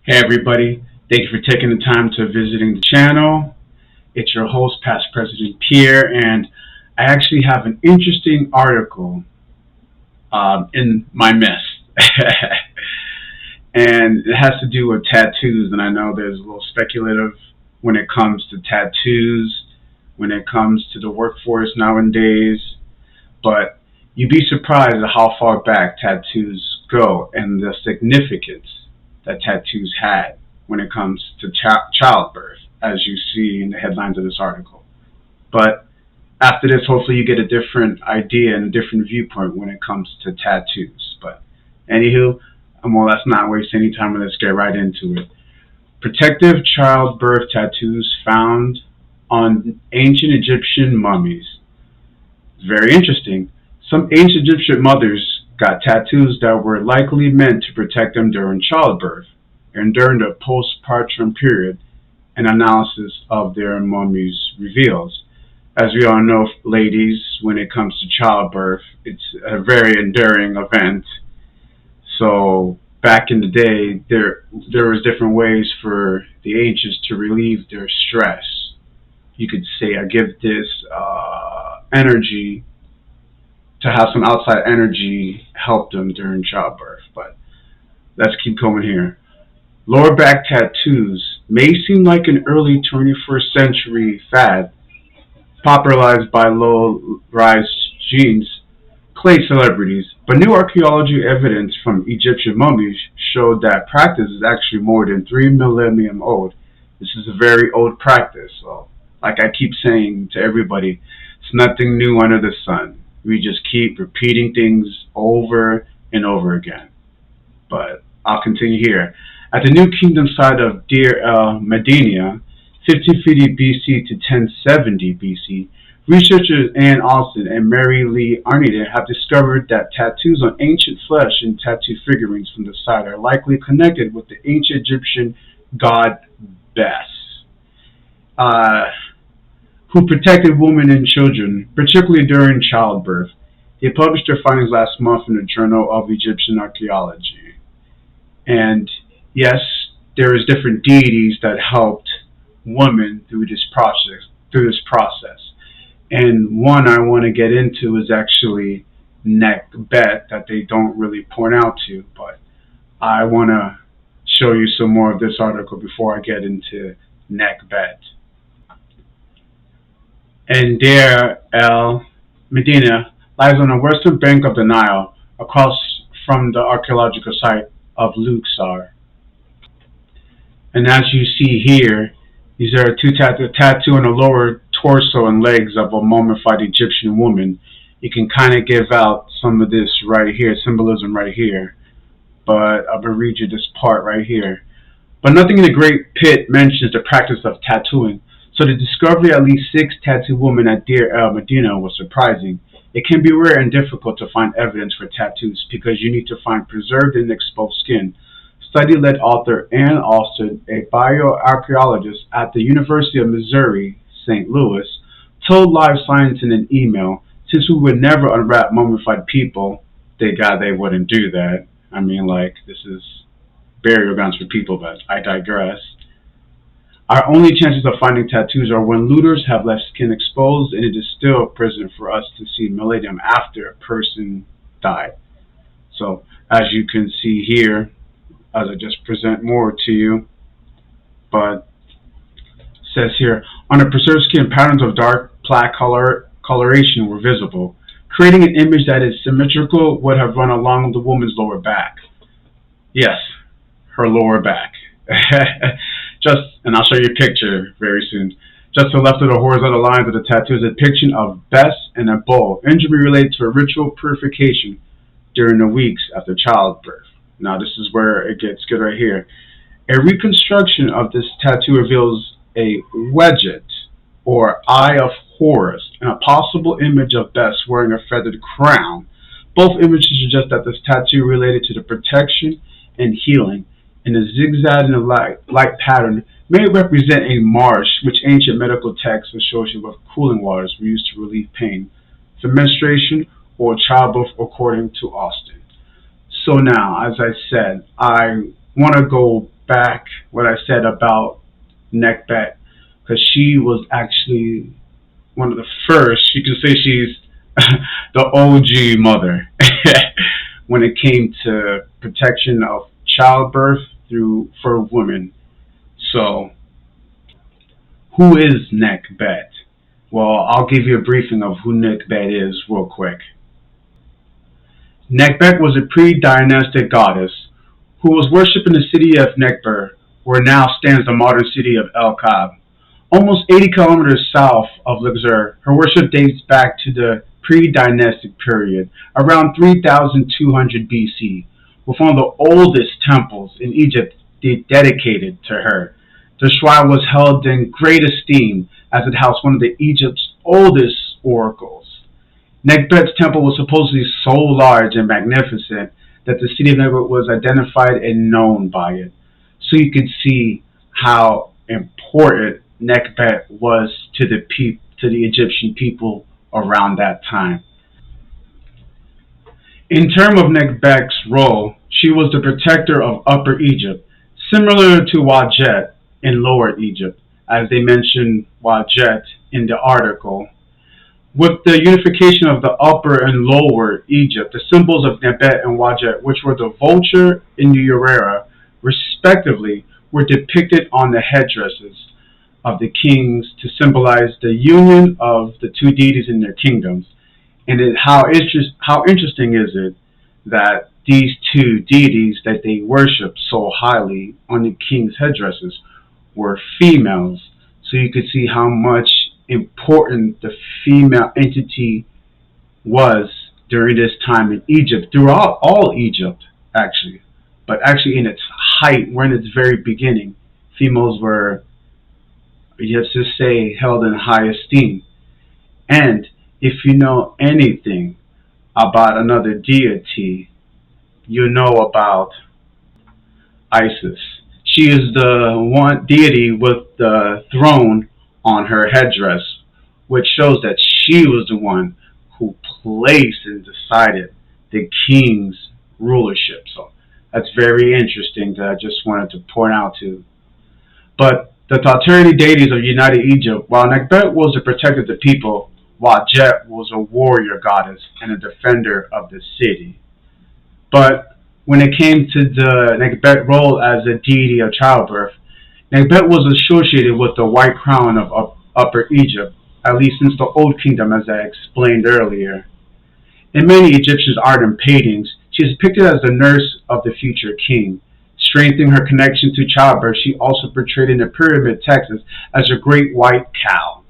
Hey everybody, thank you for taking the time to visiting the channel. It's your host, Past President Pierre, and I actually have an interesting article in my mess. And it has to do with tattoos, and I know there's a little speculative when it comes to tattoos, when it comes to the workforce nowadays, but you'd be surprised at how far back tattoos go and the significance that tattoos had when it comes to childbirth, as you see in the headlines of this article. But after this, hopefully you get a different idea and a different viewpoint when it comes to tattoos. But anywho, well, let's not waste any time and let's get right into it. Protective childbirth tattoos found on ancient Egyptian mummies. Very interesting. Some ancient Egyptian mothers got tattoos that were likely meant to protect them during childbirth and during the postpartum period, an analysis of their mummies reveals. As we all know, ladies, when it comes to childbirth, it's a very enduring event. So back in the day, there was different ways for the ancients to relieve their stress. You could say, I give this energy to have some outside energy help them during childbirth. But let's keep going here. Lower back tattoos may seem like an early 21st century fad, popularized by low-rise jeans clay celebrities, but new archaeology evidence from Egyptian mummies showed that practice is actually more than 3 millennium old. This is a very old practice. So, like I keep saying to everybody, it's nothing new under the sun. We just keep repeating things over and over again. But I'll continue here. At the New Kingdom site of Deir el-Medina, 1550 BC to 1070 BC, researchers Anne Austin and Mary Lee Arnita have discovered that tattoos on ancient flesh and tattoo figurines from the site are likely connected with the ancient Egyptian god Bes, who protected women and children, particularly during childbirth. They published their findings last month in the Journal of Egyptian Archaeology. And yes, there is different deities that helped women through this process. And one I want to get into is actually Nekbet, that they don't really point out to, but I want to show you some more of this article before I get into Nekbet. And Deir el-Medina lies on the western bank of the Nile, across from the archaeological site of Luxor. And as you see here, these are two tattoo on the lower torso and legs of a mummified Egyptian woman. You can kind of give out some of this right here, symbolism right here. But I'm going to read you this part right here. But nothing in the Great Pit mentions the practice of tattooing. So the discovery of at least 6 tattooed women at Deir el-Medina was surprising. It can be rare and difficult to find evidence for tattoos because you need to find preserved and exposed skin. Study-led author Anne Austin, a bioarchaeologist at the University of Missouri, St. Louis, told Live Science in an email, since we would never unwrap mummified people, thank God they wouldn't do that. I mean, like, this is burial grounds for people, but I digress. Our only chances of finding tattoos are when looters have left skin exposed and it is still a prison for us to see millennium after a person died. So, as you can see here, as I just present more to you, but it says here, on the preserved skin, patterns of dark plaque coloration were visible, creating an image that is symmetrical would have run along the woman's lower back. Yes, her lower back. And I'll show you a picture very soon. Just to the left of the horizontal lines of the tattoo is a depiction of Bes and a bull, injury related to a ritual purification during the weeks after childbirth. Now this is where it gets good right here. A reconstruction of this tattoo reveals a wedget, or Eye of Horus, and a possible image of Bes wearing a feathered crown. Both images suggest that this tattoo related to the protection and healing, and the zigzag in the light pattern may represent a marsh, which ancient medical texts associated with cooling waters were used to relieve pain for menstruation or childbirth, according to Austin. So now, as I said, I want to go back what I said about Nekhbet, because she was actually one of the first. You can say she's the OG mother when it came to protection of childbirth through for women. So, who is Nekhbet? Well, I'll give you a briefing of who Nekhbet is real quick. Nekhbet was a pre-dynastic goddess who was worshipped in the city of Nekhber, where now stands the modern city of El Kab. Almost 80 kilometers south of Luxor, her worship dates back to the pre-dynastic period, around 3200 BC, with one of the oldest temples in Egypt dedicated to her. The shrine was held in great esteem as it housed one of Egypt's oldest oracles. Nekhbet's temple was supposedly so large and magnificent that the city of Nekhbet was identified and known by it. So you could see how important Nekhbet was to the Egyptian people around that time. In terms of Nekhbet's role, she was the protector of Upper Egypt, similar to Wadjet in Lower Egypt, as they mentioned Wadjet in the article. With the unification of the Upper and Lower Egypt, the symbols of Nekhbet and Wadjet, which were the vulture and the urera, respectively, were depicted on the headdresses of the kings to symbolize the union of the two deities in their kingdoms. And how interesting is it that these two deities that they worship so highly on the king's headdresses were females. So you could see how much important the female entity was during this time in Egypt, throughout all Egypt, actually. But actually in its height, we're in its very beginning, females were, let's just say, held in high esteem. And if you know anything about another deity, you know about Isis. She is the one deity with the throne on her headdress, which shows that she was the one who placed and decided the king's rulership. So that's very interesting that I just wanted to point out to. But the Tatarani deities of United Egypt, while Nekhbet was a protector of the people, Wadjet was a warrior goddess and a defender of the city. But when it came to the Nekhbet role as a deity of childbirth, Nekhbet was associated with the white crown of Upper Egypt, at least since the Old Kingdom, as I explained earlier. In many Egyptian art and paintings, she is depicted as the nurse of the future king. Strengthening her connection to childbirth, she also portrayed in the pyramid texts as a great white cow.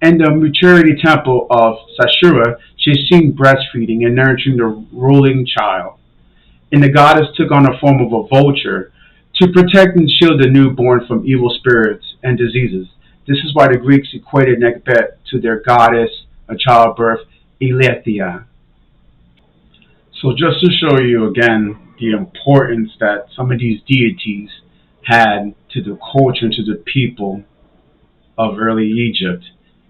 In the maturity temple of Sashura, she is seen breastfeeding and nurturing the ruling child. And the goddess took on the form of a vulture to protect and shield the newborn from evil spirits and diseases. This is why the Greeks equated Nekhbet to their goddess of childbirth, Eileithyia. So just to show you again the importance that some of these deities had to the culture and to the people of early Egypt,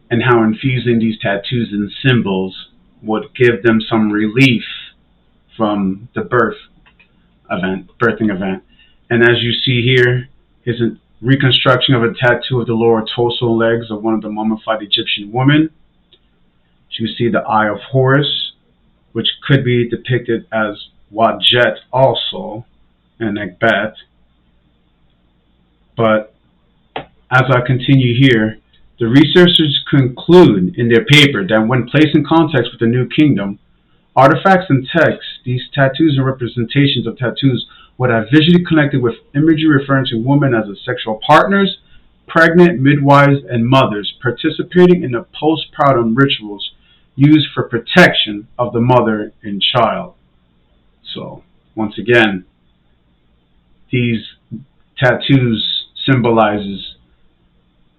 and how infusing these tattoos and symbols would give them some relief from the birthing event. And as you see here is a reconstruction of a tattoo of the lower torso and legs of one of the mummified Egyptian women. You see the Eye of Horus, which could be depicted as Wadjet also, and Nekhbet. But as I continue here, the researchers conclude in their paper that when placed in context with the New Kingdom, artifacts and texts, these tattoos and representations of tattoos would have visually connected with imagery referring to women as sexual partners, pregnant midwives, and mothers participating in the postpartum rituals used for protection of the mother and child. So, once again, these tattoos symbolizes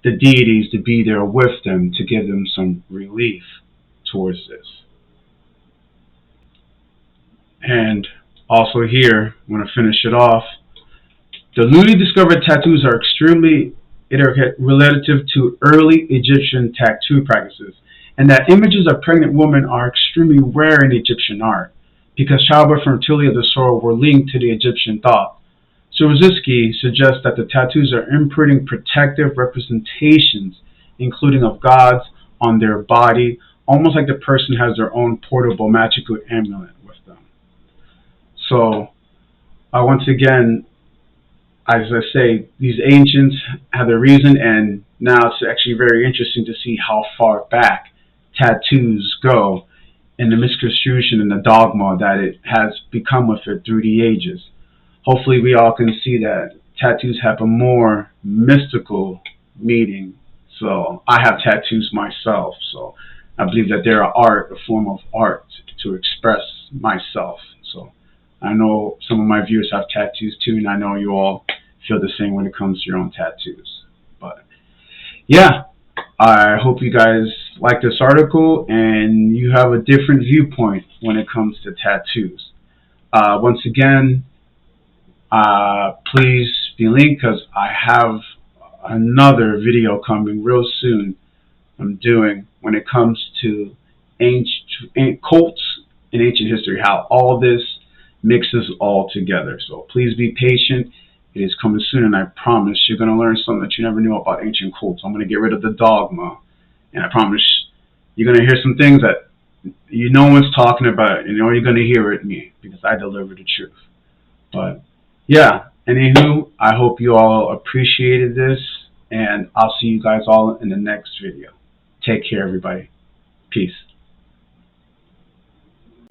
the deities to be there with them to give them some relief towards this. And also here, I'm going to finish it off. The newly discovered tattoos are extremely intricate relative to early Egyptian tattoo practices, and that images of pregnant women are extremely rare in Egyptian art, because childbirth and fertility of the soil were linked to the Egyptian thought. So Rosinski suggests that the tattoos are imprinting protective representations, including of gods, on their body, almost like the person has their own portable magical amulet with them. So, once again, as I say, these ancients have a reason, and now it's actually very interesting to see how far back tattoos go in the misconstruction and the dogma that it has become with it through the ages. Hopefully we all can see that tattoos have a more mystical meaning. So I have tattoos myself, so I believe that they're a form of art to express myself. So I know some of my viewers have tattoos too, and I know you all feel the same when it comes to your own tattoos. But yeah, I hope you guys like this article and you have a different viewpoint when it comes to tattoos. Once again, please be linked because I have another video coming real soon I'm doing when it comes to ancient cults in ancient history, how all this mixes all together. So please be patient. It is coming soon, and I promise you're going to learn something that you never knew about ancient cults. I'm going to get rid of the dogma, and I promise you're going to hear some things that no one's talking about, and you're going to hear it me because I deliver the truth. But yeah, anywho, I hope you all appreciated this, and I'll see you guys all in the next video. Take care, everybody. Peace.